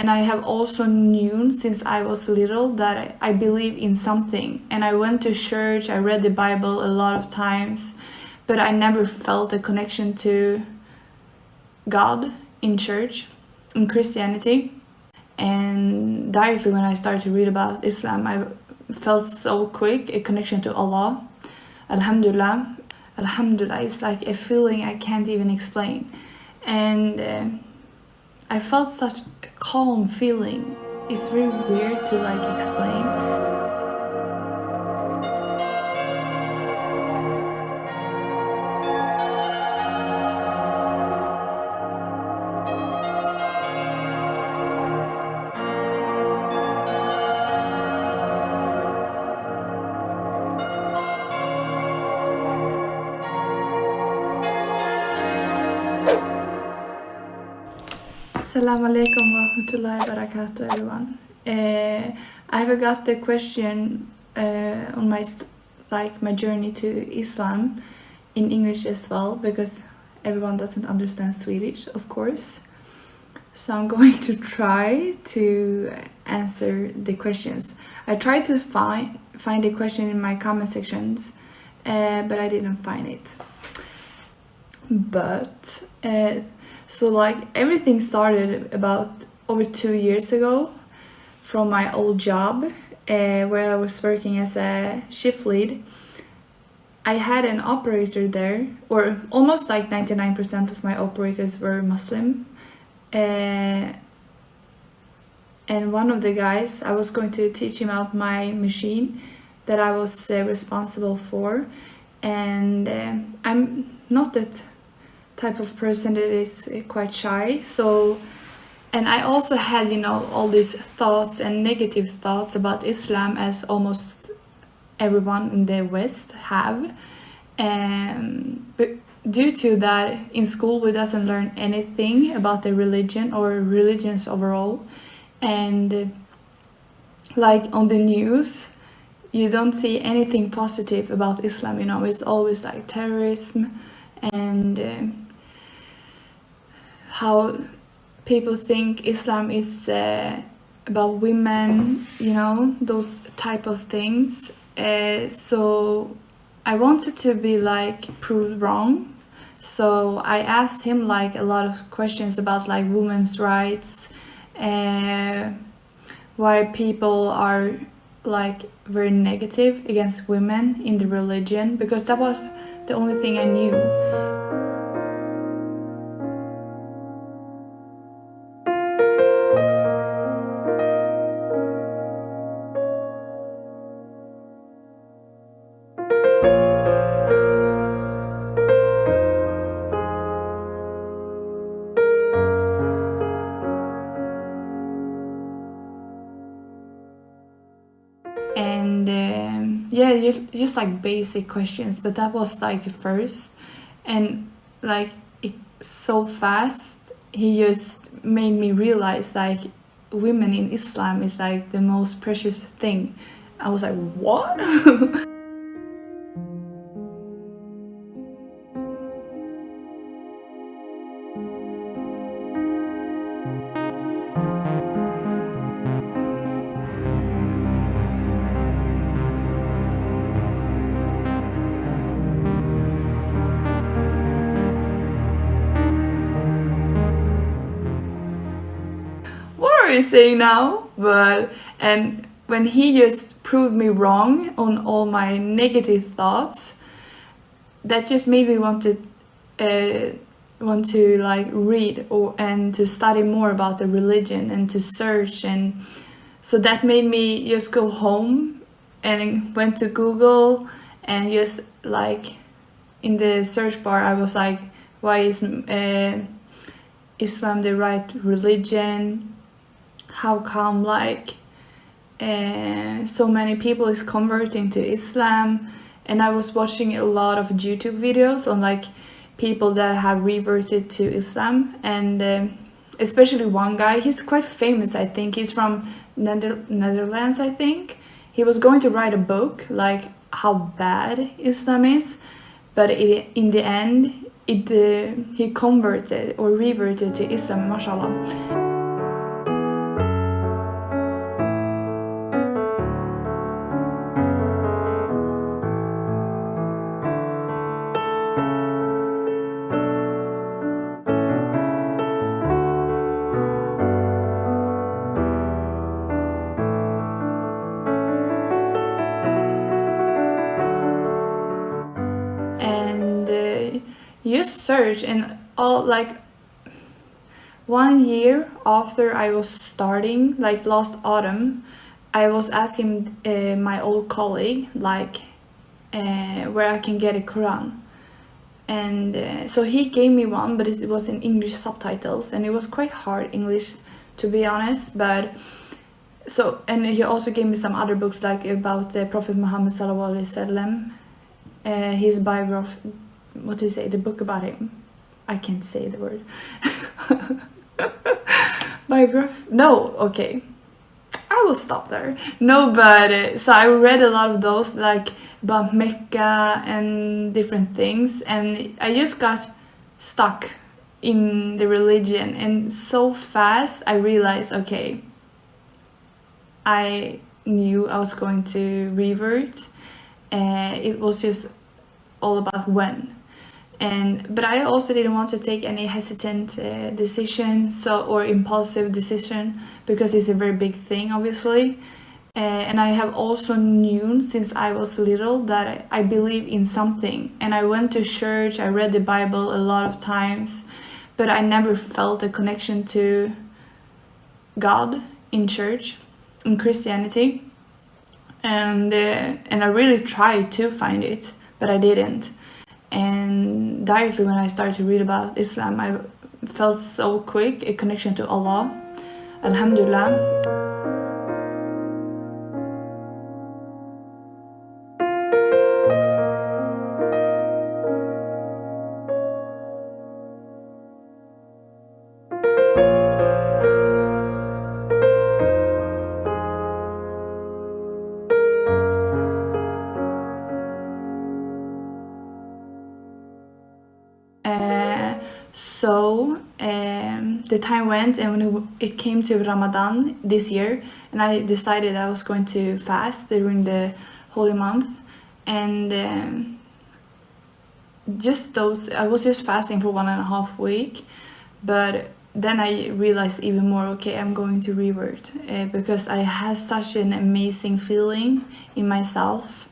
and I have also known since I was little that I believe in something. And I went to church, I read the Bible a lot of times, but I never felt a connection to God in church, in Christianity. And directly when I started to read about Islam, I felt so quick a connection to Allah. Alhamdulillah. Alhamdulillah is like a feeling I can't even explain. And I felt such a calm feeling. It's very weird to like explain. Assalamu alaikum wa rahmatullahi wa barakatuh, everyone. I got the question on my journey to Islam in English as well, because everyone doesn't understand Swedish, of course. So I'm going to try to answer the questions. I tried to find the question in my comment sections, but I didn't find it. But so like everything started about over 2 years ago from my old job where I was working as a shift lead. I had an operator there, or almost like 99% of my operators were Muslim. And one of the guys, I was going to teach him out my machine that I was responsible for. And I'm not that type of person that is quite shy. So, and I also had, all these thoughts and negative thoughts about Islam, as almost everyone in the West have. But due to that, in school we doesn't learn anything about the religion or religions overall. And like on the news, you don't see anything positive about Islam. It's always like terrorism and how people think Islam is about women, those type of things. So I wanted to be like proved wrong. So I asked him like a lot of questions about like women's rights, why people are like very negative against women in the religion, because that was the only thing I knew. And just like basic questions, but that was like the first. And like it so fast, he just made me realize like women in Islam is like the most precious thing. I was like, what? What are you saying now? And when he just proved me wrong on all my negative thoughts, that just made me want to like read and to study more about the religion and to search. And so that made me just go home and went to Google and just like in the search bar I was like, why is Islam the right religion? How come like so many people is converting to Islam? And I was watching a lot of YouTube videos on like people that have reverted to Islam, and especially one guy, he's quite famous, I think. He's from Netherlands, I think. He was going to write a book like how bad Islam is, but in the end he converted or reverted to Islam, mashallah. just search, and all like 1 year after I was starting, like last autumn, I was asking my old colleague like where I can get a Quran. And so he gave me one, but it was in English subtitles, and it was quite hard English, to be honest. But so, and he also gave me some other books like about the Prophet Muhammad Sallallahu Alaihi Wasallam, his biography. What do you say? The book about him. I can't say the word. Biography? No. Okay. I will stop there. No, but so I read a lot of those, like about Mecca and different things, and I just got stuck in the religion, and so fast I realized, okay, I knew I was going to revert. It was just all about when. But I also didn't want to take any hesitant decision, or impulsive decision, because it's a very big thing, obviously. And I have also known since I was little that I believe in something. And I went to church, I read the Bible a lot of times, but I never felt a connection to God in church, in Christianity. And I really tried to find it, but I didn't. And directly when I started to read about Islam, I felt so quick a connection to Allah. Alhamdulillah. So the time went, and when it came to Ramadan this year, and I decided I was going to fast during the holy month, and I was just fasting for 1.5 weeks, but then I realized even more, okay, I'm going to revert because I had such an amazing feeling in myself.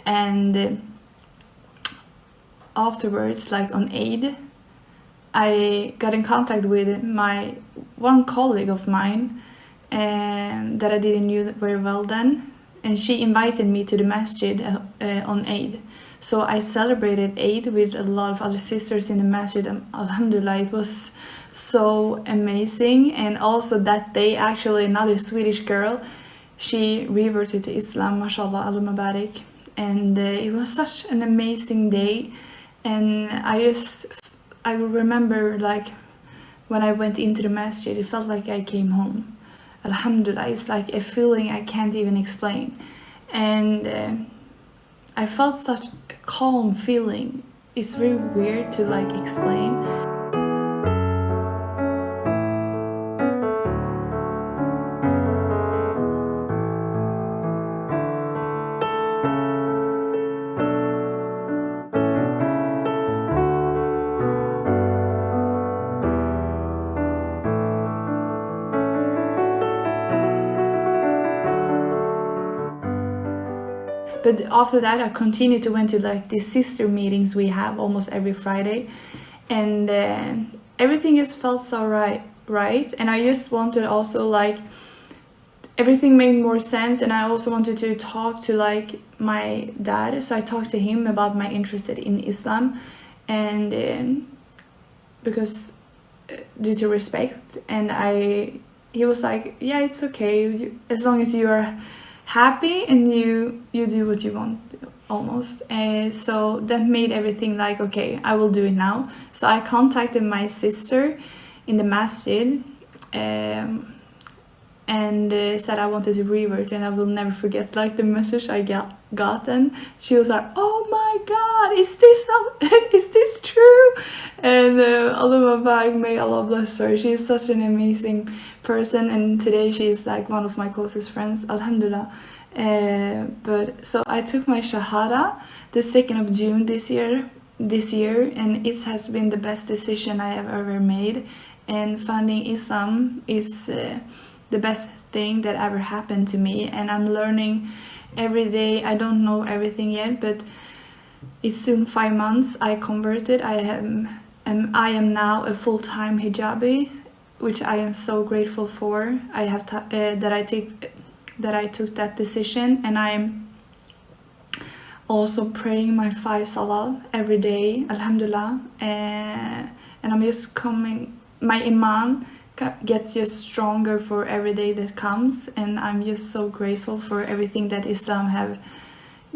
And afterwards, like on Eid, I got in contact with my one colleague of mine that I didn't know very well then, and she invited me to the masjid on Eid. So I celebrated Eid with a lot of other sisters in the masjid, and Alhamdulillah, it was so amazing. And also that day, actually, another Swedish girl, she reverted to Islam, mashallah, Allah Mubarak, and it was such an amazing day. And I remember, like, when I went into the masjid, it felt like I came home. Alhamdulillah, it's like a feeling I can't even explain. And I felt such a calm feeling. It's very weird to, like, explain. But after that, I continued to went to like these sister meetings we have almost every Friday, and everything just felt so right. And I just wanted also, like, everything made more sense, and I also wanted to talk to like my dad. So I talked to him about my interest in Islam, and because due to respect, and he was like, yeah, it's okay, as long as you are happy and you do what you want, almost. So that made everything like, okay, I will do it now. So I contacted my sister in the masjid and said I wanted to revert, and I will never forget like the message I got, and she was like, oh my god, is this true? And Allah Mubarak, may Allah bless her, she is such an amazing person, and today she is like one of my closest friends, alhamdulillah. But so I took my Shahada the 2nd of June this year, and it has been the best decision I have ever made, and finding Islam is the best thing that ever happened to me, and I'm learning every day. I don't know everything yet, but it's soon 5 months I converted. I am now a full-time hijabi, which I am so grateful for. I have that I took that decision, and I'm also praying my 5 salah every day, alhamdulillah, and I'm just coming, my iman gets just stronger for every day that comes, and I'm just so grateful for everything that Islam have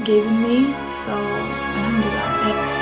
given me. So alhamdulillah.